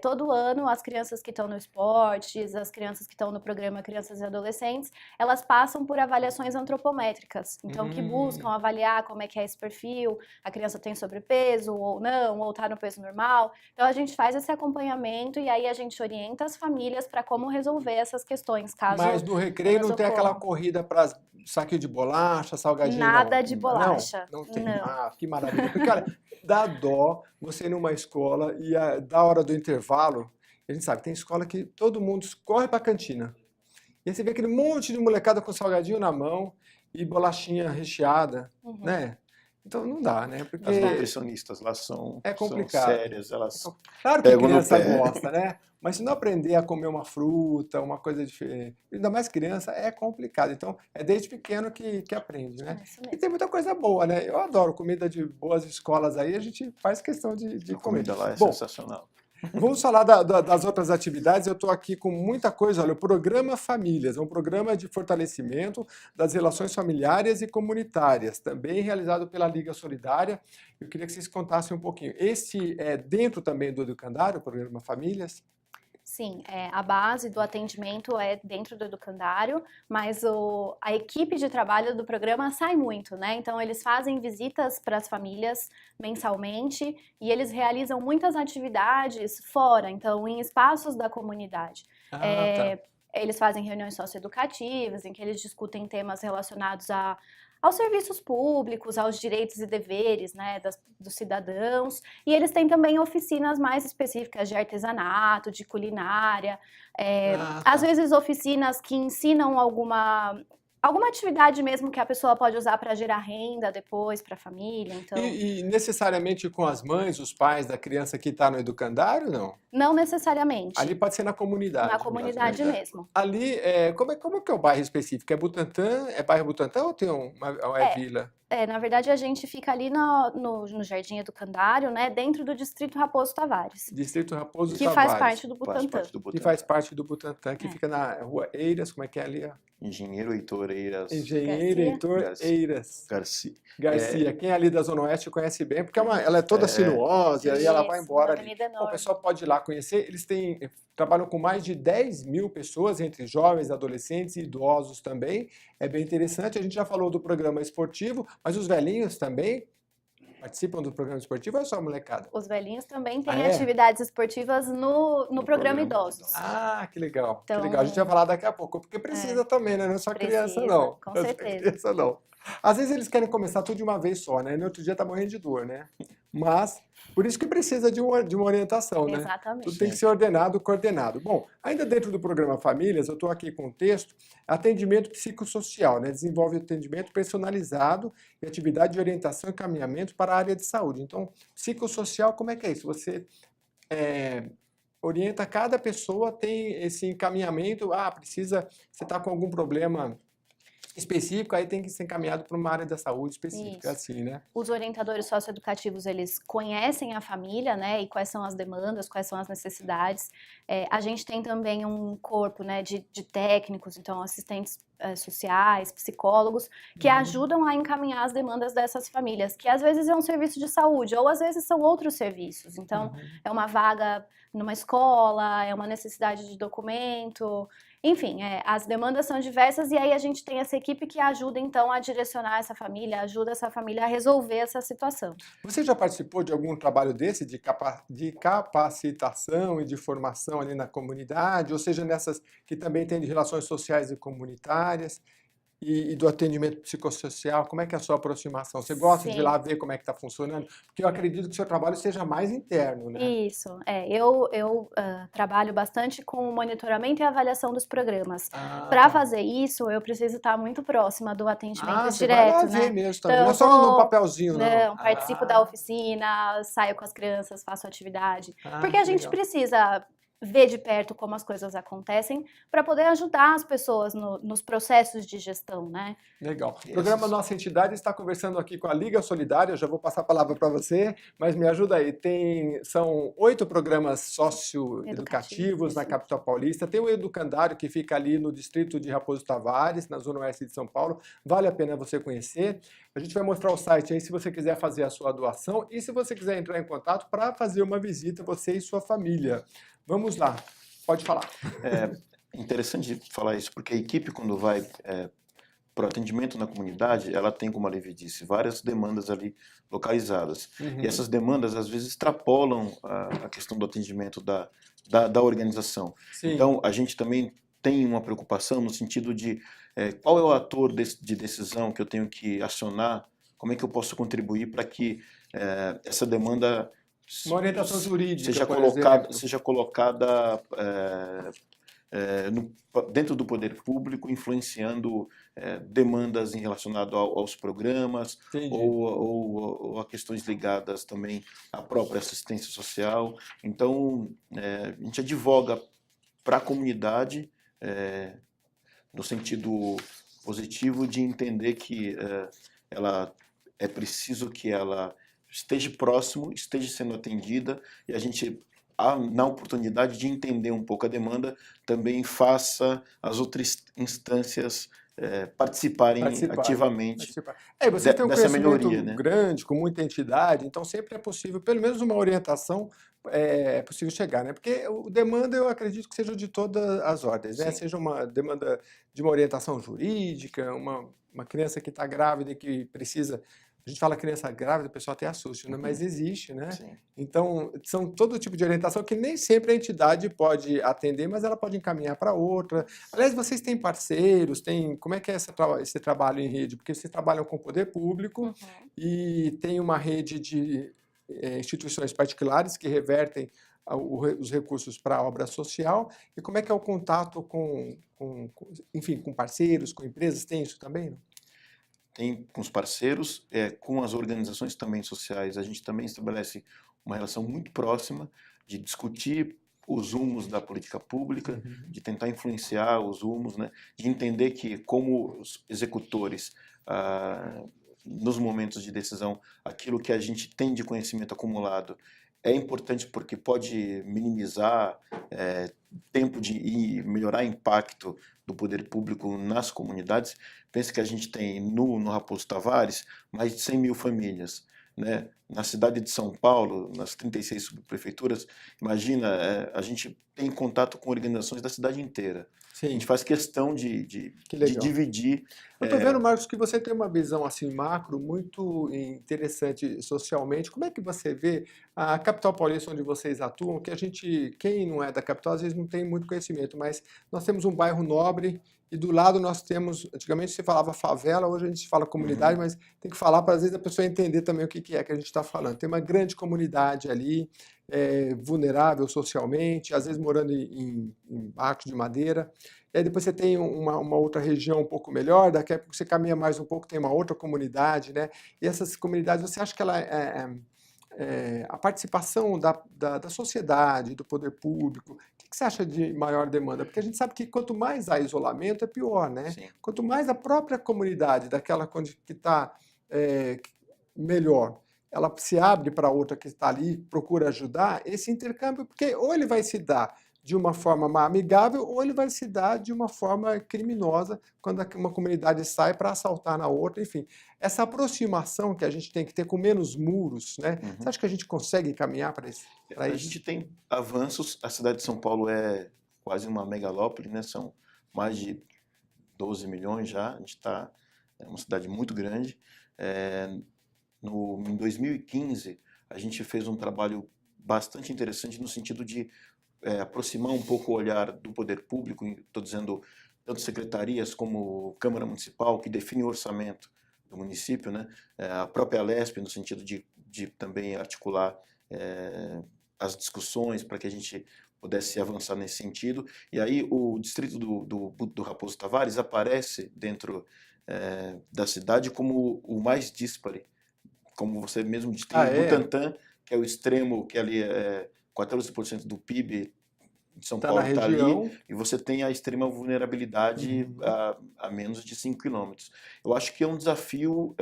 todo ano, as crianças que estão no esportes, as crianças que estão no programa Crianças e Adolescentes, elas passam por avaliações antropométricas, então que buscam avaliar como é que é esse perfil, a criança tem sobrepeso ou não, ou está no peso normal. Então, a gente faz esse acompanhamento e aí a gente orienta as famílias para como resolver essas questões, caso Mas no recreio não tem aquela corrida para saquinho de bolacha, salgadinho? Nada de bolacha. Não tem. Não. Ah, que maravilha. Porque, cara, dá dó você ir numa escola e da hora do intervalo, a gente sabe, tem escola que todo mundo corre para a cantina. E aí você vê aquele monte de molecada com salgadinho na mão e bolachinha recheada, né? Então não dá, né? Porque as nutricionistas lá são sérias, elas claro que criança gosta, né? Mas se não aprender a comer uma fruta, uma coisa diferente, ainda mais criança, é complicado. Então, é desde pequeno que aprende, né? E tem muita coisa boa, né? Eu adoro comida de boas escolas aí, a gente faz questão de comer. A comida lá é sensacional. Vamos falar das outras atividades. Eu estou aqui com muita coisa. Olha, o Programa Famílias é um programa de fortalecimento das relações familiares e comunitárias, também realizado pela Liga Solidária. Eu queria que vocês contassem um pouquinho. Esse é dentro também do educandário, o Programa Famílias? Sim, a base do atendimento é dentro do educandário, mas a equipe de trabalho do programa sai muito, né? Então, eles fazem visitas para as famílias mensalmente e eles realizam muitas atividades fora, então, em espaços da comunidade. Tá. Eles fazem reuniões socioeducativas, em que eles discutem temas relacionados aos serviços públicos, aos direitos e deveres, né, dos cidadãos, e eles têm também oficinas mais específicas de artesanato, de culinária, às vezes oficinas que ensinam alguma atividade mesmo que a pessoa pode usar para gerar renda depois para a família. Então... E necessariamente com as mães, os pais da criança que está no educandário, não? Não necessariamente. Ali pode ser na comunidade. Na comunidade mesmo. Ali, como que é o bairro específico? É Butantã? É bairro Butantã ou tem uma vila? Na verdade, a gente fica ali no Jardim Educandário, né, dentro do Distrito Raposo Tavares. Distrito Raposo que Tavares. Faz parte do Butantã. Que faz parte do Butantã, que fica na rua Eiras, como é que é ali? Engenheiro Heitor Eiras. Engenheiro Heitor Eiras. Garcia. Quem é ali da Zona Oeste conhece bem, porque ela é toda sinuosa, e aí ela vai embora ali. O pessoal pode ir lá conhecer. Eles trabalham com mais de 10 mil pessoas, entre jovens, adolescentes e idosos também. É bem interessante. A gente já falou do programa esportivo, mas os velhinhos também participam do programa esportivo ou é só a molecada? Os velhinhos também têm atividades esportivas no programa Idosos. Ah, que legal. Então, que legal. A gente vai falar daqui a pouco, porque precisa também, né? Não é só criança, não. Com certeza. Criança, não. Às vezes eles querem começar tudo de uma vez só, né? No outro dia tá morrendo de dor, né? Mas, por isso que precisa de uma orientação, né? Exatamente. Tudo tem que ser ordenado, coordenado. Bom, ainda dentro do programa Famílias, eu estou aqui com o texto, atendimento psicossocial, né? Desenvolve atendimento personalizado e atividade de orientação e encaminhamento para a área de saúde. Então, psicossocial, como é que é isso? Você orienta cada pessoa, tem esse encaminhamento, você está com algum problema específico, aí tem que ser encaminhado para uma área da saúde específica, Isso. assim, né? Os orientadores socioeducativos, eles conhecem a família, né, e quais são as demandas, quais são as necessidades. A gente tem também um corpo, né, de técnicos, então assistentes sociais, psicólogos, que ajudam a encaminhar as demandas dessas famílias, que às vezes é um serviço de saúde, ou às vezes são outros serviços. Então, é uma vaga numa escola, é uma necessidade de documento, enfim, as demandas são diversas e aí a gente tem essa equipe que ajuda então a direcionar essa família, ajuda essa família a resolver essa situação. Você já participou de algum trabalho desse, de capacitação e de formação ali na comunidade, ou seja, nessas que também tem de relações sociais e comunitárias? E do atendimento psicossocial, como é que é a sua aproximação? Você gosta de ir lá ver como é que está funcionando? Porque eu acredito que o seu trabalho seja mais interno, né? Isso, eu trabalho bastante com o monitoramento e avaliação dos programas. Para Tá. fazer isso, eu preciso estar muito próxima do atendimento Você vai lá direto, ver né? mesmo também, Então, não é eu só no vou- papelzinho, não. Não, participo da oficina, saio com as crianças, faço atividade. Porque a gente legal. precisa ver de perto como as coisas acontecem para poder ajudar as pessoas nos processos de gestão, né? Legal. O programa Nossa Entidade está conversando aqui com a Liga Solidária, eu já vou passar a palavra para você, mas me ajuda aí. São 8 programas socioeducativos na capital paulista, tem o Educandário que fica ali no distrito de Raposo Tavares, na zona oeste de São Paulo, vale a pena você conhecer. A gente vai mostrar o site aí se você quiser fazer a sua doação e se você quiser entrar em contato para fazer uma visita, você e sua família. Vamos lá, pode falar. É interessante falar isso, porque a equipe, quando vai para o atendimento na comunidade, ela tem, como a Levi disse, várias demandas ali localizadas. E essas demandas, às vezes, extrapolam a questão do atendimento da organização. Sim. Então, a gente também tem uma preocupação no sentido de qual é o ator de decisão que eu tenho que acionar, como é que eu posso contribuir para que essa demanda Uma orientação jurídica, seja por colocada, exemplo. seja colocada dentro do poder público, influenciando demandas em relacionado aos programas Entendi. ou a questões ligadas também à própria assistência social. Então, a gente advoga para a comunidade no sentido positivo de entender que ela é preciso que ela esteja próximo, esteja sendo atendida e a gente, na oportunidade de entender um pouco a demanda, também faça as outras instâncias participarem ativamente E você tem um dessa conhecimento melhoria, né? grande, com muita entidade, então sempre é possível, pelo menos uma orientação é possível chegar, né? Porque o demanda eu acredito que seja de todas as ordens, né? Sim. Seja uma demanda de uma orientação jurídica, uma criança que está grávida e que precisa. A gente fala criança grávida, o pessoal até assusta, né? Mas existe, né? Sim. Então, são todo tipo de orientação que nem sempre a entidade pode atender, mas ela pode encaminhar para outra. Aliás, vocês têm parceiros, como é que é esse trabalho em rede? Porque vocês trabalham com o poder público e tem uma rede de instituições particulares que revertem os recursos para a obra social. E como é que é o contato enfim, com parceiros, com empresas? Tem isso também, não? Tem com os parceiros, com as organizações também sociais, a gente também estabelece uma relação muito próxima de discutir os rumos da política pública, de tentar influenciar os rumos, né, de entender que como os executores, nos momentos de decisão, aquilo que a gente tem de conhecimento acumulado é importante porque pode minimizar tempo e melhorar o impacto do poder público nas comunidades. Pense que a gente tem no Raposo Tavares mais de 100 mil famílias, né? Na cidade de São Paulo, nas 36 subprefeituras, imagina, a gente tem contato com organizações da cidade inteira. A Sim. gente faz questão de dividir. Eu estou vendo, Marcos, que você tem uma visão assim macro muito interessante socialmente. Como é que você vê a capital paulista onde vocês atuam? Que quem não é da capital, às vezes não tem muito conhecimento, mas nós temos um bairro nobre e do lado nós temos, antigamente se falava favela, hoje a gente fala comunidade, mas tem que falar para às vezes a pessoa entender também o que é que a gente está falando. Tem uma grande comunidade ali, vulnerável socialmente, às vezes morando em barcos de madeira. E aí depois você tem uma outra região um pouco melhor, daqui a pouco você caminha mais um pouco, tem uma outra comunidade, né? E essas comunidades, você acha que a participação da sociedade, do poder público, o que você acha de maior demanda? Porque a gente sabe que quanto mais há isolamento, é pior, né? Sim. Quanto mais a própria comunidade, daquela que está melhor, ela se abre para outra que está ali, procura ajudar, esse intercâmbio, porque ou ele vai se dar de uma forma amigável, ou ele vai se dar de uma forma criminosa, quando uma comunidade sai para assaltar na outra, enfim. Essa aproximação que a gente tem que ter com menos muros, né? Uhum. Você acha que a gente consegue caminhar para isso? A gente tem avanços, a cidade de São Paulo é quase uma megalópole, né? São mais de 12 milhões já, a gente está, é uma cidade muito grande. Em 2015, a gente fez um trabalho bastante interessante no sentido de aproximar um pouco o olhar do poder público, estou dizendo tanto secretarias como Câmara Municipal, que define o orçamento do município, né? A própria Alesp, no sentido de também articular as discussões para que a gente pudesse avançar nesse sentido. E aí o distrito do Raposo Tavares aparece dentro da cidade como o mais díspare, como você mesmo disse, tem o Butantã, que é o extremo, que ali 14% do PIB de São Paulo está ali, e você tem a extrema vulnerabilidade a menos de 5 quilômetros. Eu acho que é um desafio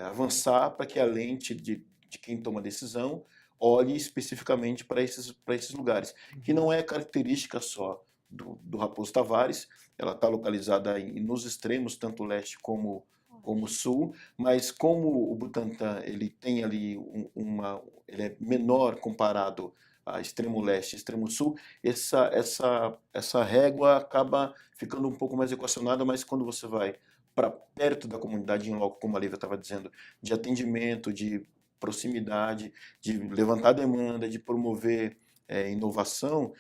avançar para que a lente de quem toma decisão olhe especificamente para esses lugares, que não é característica só do Raposo Tavares, ela está localizada nos extremos, tanto leste como sul, mas como o Butantã ele tem ali ele é menor comparado a extremo leste e extremo sul, essa régua acaba ficando um pouco mais equacionada, mas quando você vai para perto da comunidade em loco, como a Lívia estava dizendo, de atendimento, de proximidade, de levantar demanda, de promover inovação,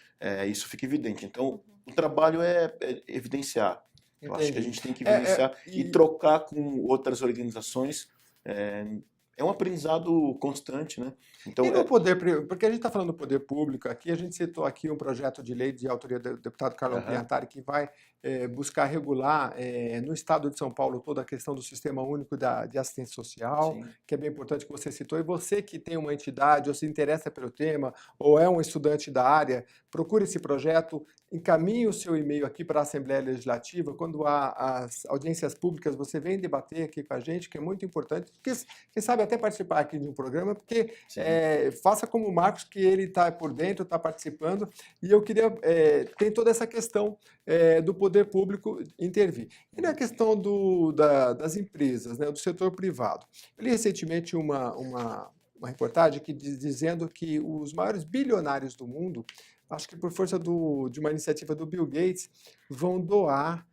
isso fica evidente. Então, o trabalho é evidenciar. Eu acho que a gente tem que evidenciar e trocar com outras organizações. É um aprendizado constante, né? Então, e no poder, porque a gente está falando do poder público aqui, a gente citou aqui um projeto de lei de autoria do deputado Carlão Piantari, que vai buscar regular no estado de São Paulo toda a questão do Sistema Único de Assistência Social, sim, que é bem importante que você citou, e você que tem uma entidade ou se interessa pelo tema, ou é um estudante da área, procure esse projeto, encaminhe o seu e-mail aqui para a Assembleia Legislativa, quando há as audiências públicas, você vem debater aqui com a gente, que é muito importante, porque, quem sabe, até participar aqui de um programa, porque faça como o Marcos, que ele está por dentro, está participando, e eu queria, tem toda essa questão do poder público intervir. E na questão das empresas, né, do setor privado. Eu li recentemente uma reportagem dizendo que os maiores bilionários do mundo, acho que por força de uma iniciativa do Bill Gates, vão doar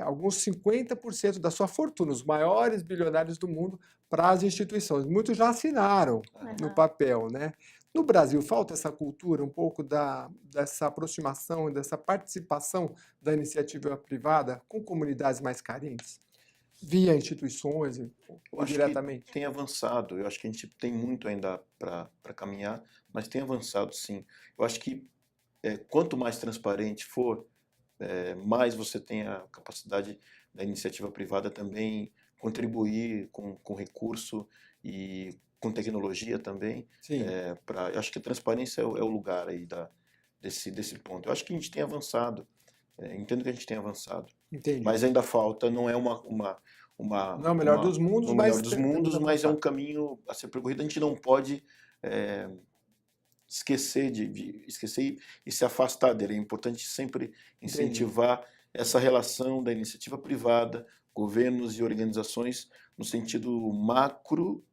alguns 50% da sua fortuna, os maiores bilionários do mundo, para as instituições. Muitos já assinaram no papel, né? No Brasil, falta essa cultura, um pouco dessa aproximação, dessa participação da iniciativa privada com comunidades mais carentes, via instituições ou diretamente? Que tem avançado. Eu acho que a gente tem muito ainda para caminhar, mas tem avançado, sim. Eu acho que quanto mais transparente for, mais você tem a capacidade da iniciativa privada também contribuir com recurso e com tecnologia também. Sim. Eu acho que a transparência é o lugar aí desse ponto. Eu acho que a gente tem avançado. Entendo que a gente tem avançado. Entendi. Mas ainda falta, não é não é o melhor dos mundos, mas é um caminho a ser percorrido. A gente não pode esquecer esquecer e se afastar dele. É importante sempre incentivar essa relação da iniciativa privada, governos e organizações no sentido macro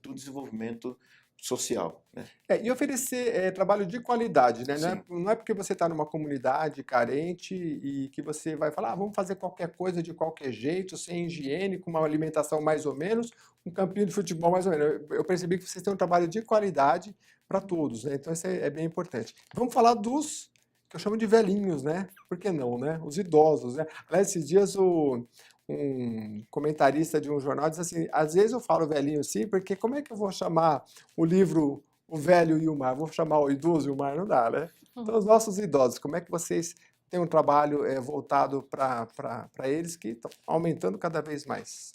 do desenvolvimento social, né? E oferecer trabalho de qualidade, né? Não é porque você está numa comunidade carente e que você vai falar, vamos fazer qualquer coisa de qualquer jeito, sem higiene, com uma alimentação mais ou menos, um campinho de futebol mais ou menos. Eu percebi que vocês têm um trabalho de qualidade para todos, né? Então isso é bem importante. Vamos falar dos que eu chamo de velhinhos, né? Por que não, né? Os idosos, né? Aliás, esses dias um comentarista de um jornal disse assim, às vezes eu falo velhinho sim, porque como é que eu vou chamar o livro O Velho e o Mar? Vou chamar o Idoso e o Mar? Não dá, né? Então, os nossos idosos, como é que vocês têm um trabalho voltado para eles que estão aumentando cada vez mais?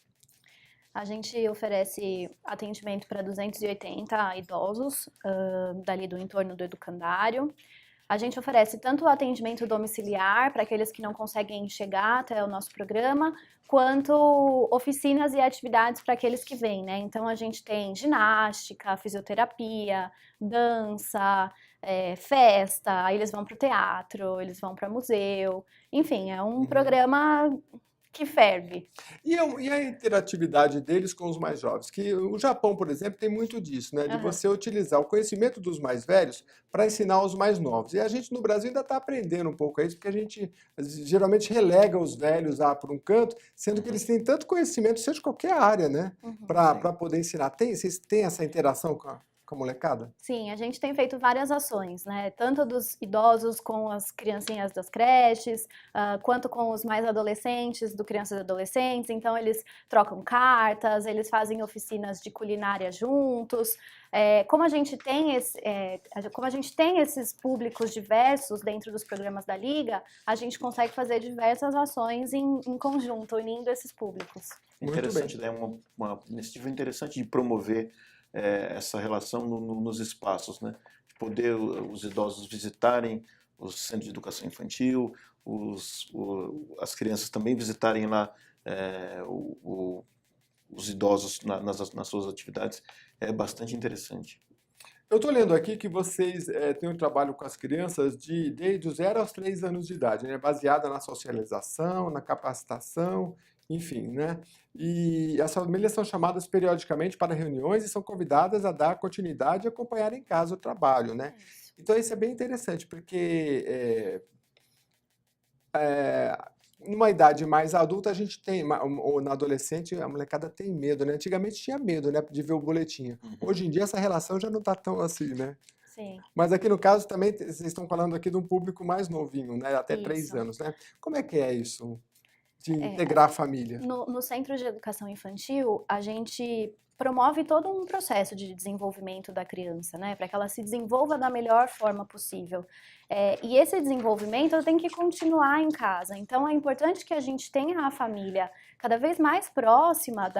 A gente oferece atendimento para 280 idosos, dali do entorno do educandário. A gente oferece tanto o atendimento domiciliar para aqueles que não conseguem chegar até o nosso programa, quanto oficinas e atividades para aqueles que vêm, né? Então a gente tem ginástica, fisioterapia, dança, festa, aí eles vão para o teatro, eles vão para museu, enfim, é um programa que ferve. E a interatividade deles com os mais jovens? Que o Japão, por exemplo, tem muito disso, né? De Aham. você utilizar o conhecimento dos mais velhos para ensinar os mais novos. E a gente no Brasil ainda está aprendendo um pouco isso, porque a gente geralmente relega os velhos lá por um canto, sendo que eles têm tanto conhecimento, seja de qualquer área, né? Para poder ensinar. Vocês têm essa interação com a molecada? Sim, a gente tem feito várias ações, né? Tanto dos idosos com as criancinhas das creches, quanto com os mais adolescentes, do crianças e adolescentes. Então, eles trocam cartas, eles fazem oficinas de culinária juntos. Como a gente tem esses públicos diversos dentro dos programas da Liga, a gente consegue fazer diversas ações em conjunto, unindo esses públicos. Muito Interessante, né? Uma iniciativa interessante de promover essa relação nos espaços, né? De poder os idosos visitarem os centros de educação infantil, as crianças também visitarem lá os idosos nas suas atividades, é bastante interessante. Eu estou lendo aqui que vocês têm um trabalho com as crianças desde os 0 aos 3 anos de idade, né? Baseada na socialização, na capacitação, enfim, né? E as famílias são chamadas periodicamente para reuniões e são convidadas a dar continuidade e acompanhar em casa o trabalho, né? Então isso é bem interessante, porque numa idade mais adulta a gente tem, ou na adolescente, a molecada tem medo, né? Antigamente tinha medo, né, de ver o boletim. Hoje em dia essa relação já não está tão assim, né? Sim. Mas aqui no caso também vocês estão falando aqui de um público mais novinho, né? Até 3 Isso. anos, né? Como é que é isso? De integrar a família? No Centro de Educação Infantil, a gente promove todo um processo de desenvolvimento da criança, né? Para que ela se desenvolva da melhor forma possível. E esse desenvolvimento tem que continuar em casa. Então, é importante que a gente tenha a família cada vez mais próxima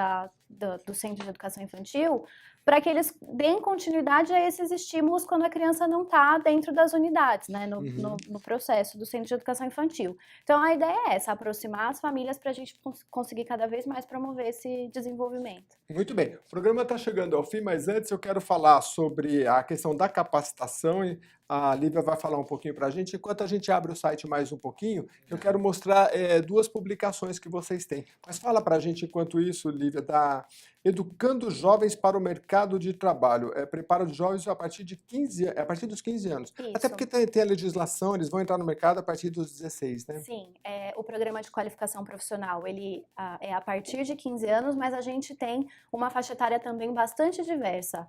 do Centro de Educação Infantil, para que eles deem continuidade a esses estímulos quando a criança não está dentro das unidades, né, no processo do Centro de Educação Infantil. Então, a ideia é essa, aproximar as famílias para a gente conseguir cada vez mais promover esse desenvolvimento. Muito bem. O programa está chegando ao fim, mas antes eu quero falar sobre a questão da capacitação e a Lívia vai falar um pouquinho para a gente. Enquanto a gente abre o site mais um pouquinho, eu quero mostrar 2 publicações que vocês têm. Mas fala para a gente, enquanto isso, Lívia, da Educando Jovens para o Mercado de Trabalho. Preparo de jovens a partir dos 15 anos. Isso. Até porque tem a legislação, eles vão entrar no mercado a partir dos 16, né? Sim, o programa de qualificação profissional, ele é a partir de 15 anos, mas a gente tem uma faixa etária também bastante diversa,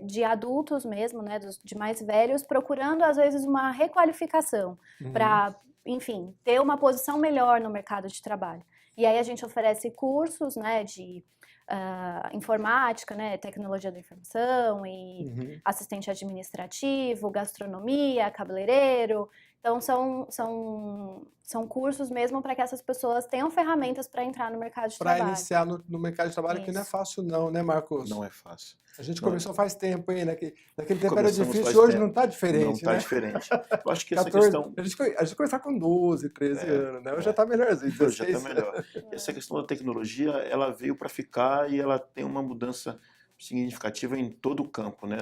de adultos mesmo, né, de mais velhos, procurando às vezes uma requalificação para, enfim, ter uma posição melhor no mercado de trabalho. E aí a gente oferece cursos, né, de informática, né, tecnologia da informação e assistente administrativo, gastronomia, cabeleireiro. Então, são cursos mesmo para que essas pessoas tenham ferramentas para entrar no mercado de trabalho. Para iniciar no mercado de trabalho, que não é Isso. fácil não, né, Marcos? Não é fácil. A gente Não é. começou faz tempo, hein? Naquele tempo era Começamos difícil, faz hoje tempo. não está diferente, Não está né? diferente. Eu acho que essa 14, questão... a gente começar com 12, 13 anos, né? Hoje já está melhorzinho, Hoje já 16. está melhor. Essa questão da tecnologia, ela veio para ficar e ela tem uma mudança significativa em todo o campo, né?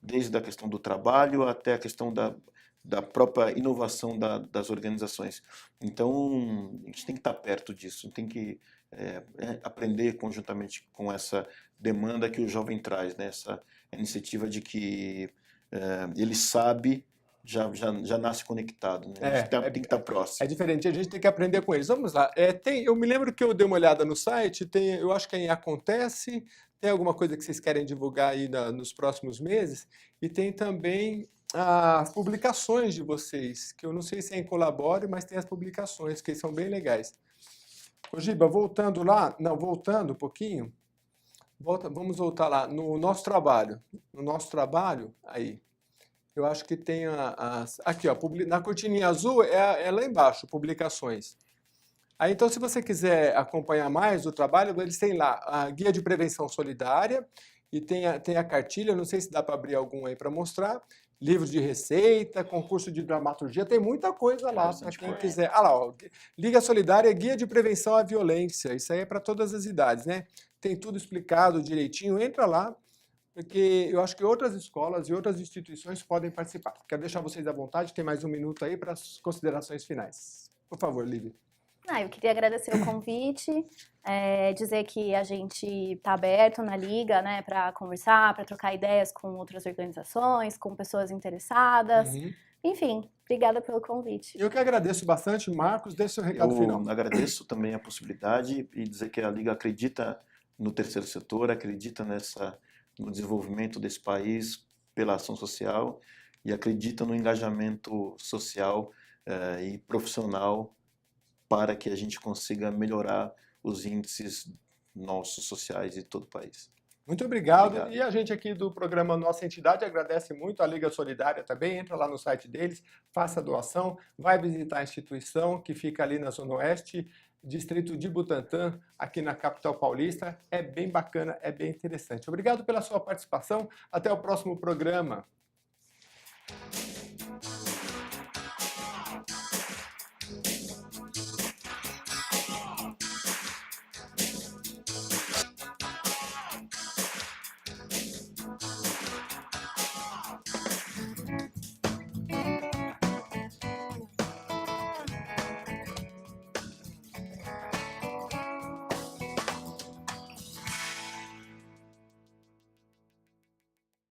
Desde a questão do trabalho até a questão da própria inovação das organizações. Então, a gente tem que estar perto disso, tem que aprender conjuntamente com essa demanda que o jovem traz, né? Essa iniciativa de que ele sabe, já nasce conectado, né? A gente tem que estar próximo. É diferente, a gente tem que aprender com eles. Vamos lá. Eu me lembro que eu dei uma olhada no site, eu acho que é em Acontece, tem alguma coisa que vocês querem divulgar aí nos próximos meses, e tem também as publicações de vocês, que eu não sei se é em Colabore, mas tem as publicações, que são bem legais. Ô, Giba, voltando um pouquinho, vamos voltar lá, no nosso trabalho. No nosso trabalho, aí, eu acho que tem aqui, ó, na cortininha azul é lá embaixo, publicações. Aí, então, se você quiser acompanhar mais o trabalho, eles têm lá a Guia de Prevenção Solidária e tem a cartilha, não sei se dá para abrir algum aí para mostrar, livros de receita, concurso de dramaturgia, tem muita coisa lá para quem quiser. Ah lá, ó, Liga Solidária, Guia de Prevenção à Violência, isso aí é para todas as idades, né? Tem tudo explicado direitinho, entra lá, porque eu acho que outras escolas e outras instituições podem participar. Quero deixar vocês à vontade, tem mais um minuto aí para as considerações finais. Por favor, Lívia. Eu queria agradecer o convite, dizer que a gente está aberto na Liga, né, para conversar, para trocar ideias com outras organizações, com pessoas interessadas. Enfim, obrigada pelo convite. Eu que agradeço bastante. Marcos, deixe seu recado final. Eu agradeço também a possibilidade e dizer que a Liga acredita no terceiro setor, acredita no desenvolvimento desse país pela ação social e acredita no engajamento social e profissional para que a gente consiga melhorar os índices nossos sociais de todo o país. Muito obrigado. E a gente aqui do programa Nossa Entidade agradece muito a Liga Solidária também. Entra lá no site deles, faça a doação, vai visitar a instituição que fica ali na Zona Oeste, distrito de Butantã, aqui na capital paulista. É bem bacana, é bem interessante. Obrigado pela sua participação. Até o próximo programa.